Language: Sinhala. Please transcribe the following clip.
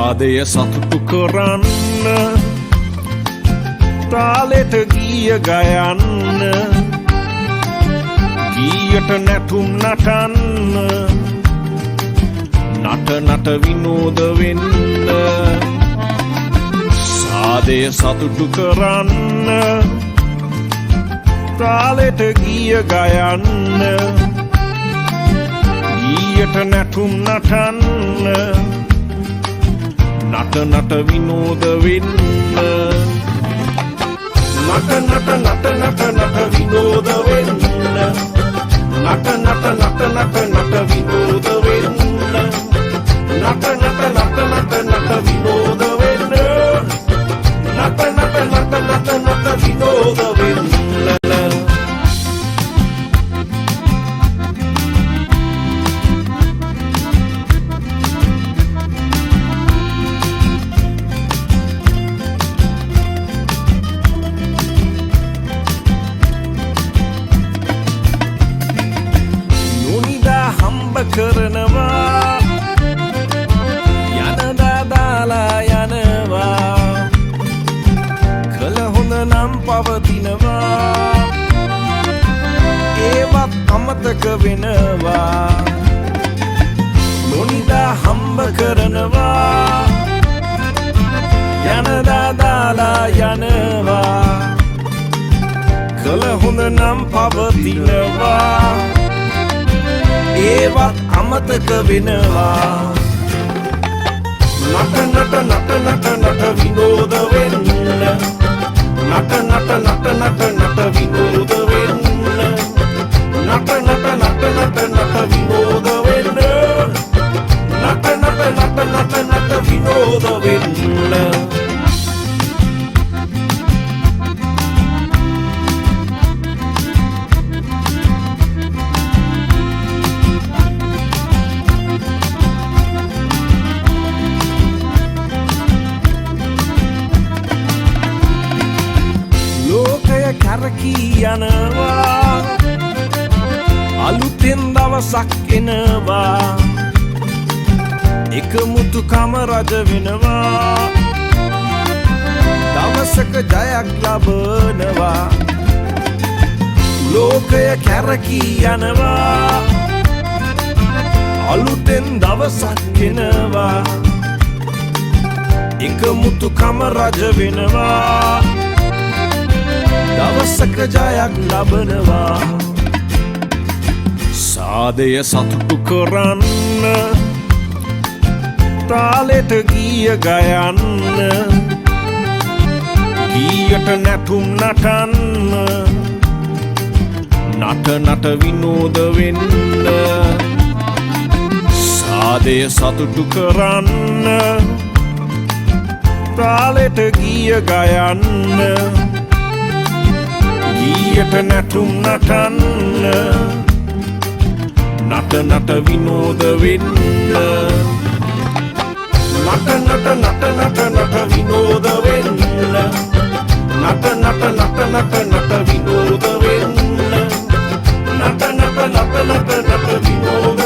සාදය සතුටු කරන්න තාලෙට ගීය ගයන්න ගීයට නැටුම් නටන්න නට නට විනෝද වෙන්න සාදය සතුටු කරන්න තාලෙට ගීය ගයන්න ගීයට නැටුම් නටන්න නට නට විනෝද වෙන්න නට නට නට නට නට විනෝද වෙන්න නට නට නට නට නට විනෝද වෙන්න නට නට නට නට නට විනෝද වෙන්න නට නට නට නට නට විනෝද වෙන්න කරනවා යනදා දාලා යනවා කළ හොඳ නම් පවතිනවා ඒවත් අමතක වෙනවා නොනිදා හම්බ කරනවා යනදා දාලා යනවා කළ හොඳ නම් පවතිනවා ඒවත් අමතක වෙනවා නට නට නට නට නට විනෝද වෙන්න නට නට නට නට නට විනෝද වෙන්න නට නට නට නට නට විනෝද වෙන්න නට නට නට නට නට විනෝද වෙන්න කැරකී යනවා අලුතෙන් දවසක් එනවා එකමුතුකම රජ වෙනවා දවසක ජයක් ලබනවා ලෝකය කැරකී යනවා අලුතෙන් දවසක් එනවා එකමුතුකම රජ වෙනවා දවසක ජයක් ලබනවා සාදය සතුටු කරන්න තාලෙට ගීය ගයන්න ගීයට නැටුම් නටන්න නට නට විනෝද වෙන්න සාදය සතුටු කරන්න තාලෙට ගීය ගයන්න ගීයට නැටුම් නටන්න නට නට විනෝද වෙන්න නට නට නට නට නට විනෝද වෙන්න නට නට නට නට නට විනෝද වෙන්න නට නට නට නට නට විනෝද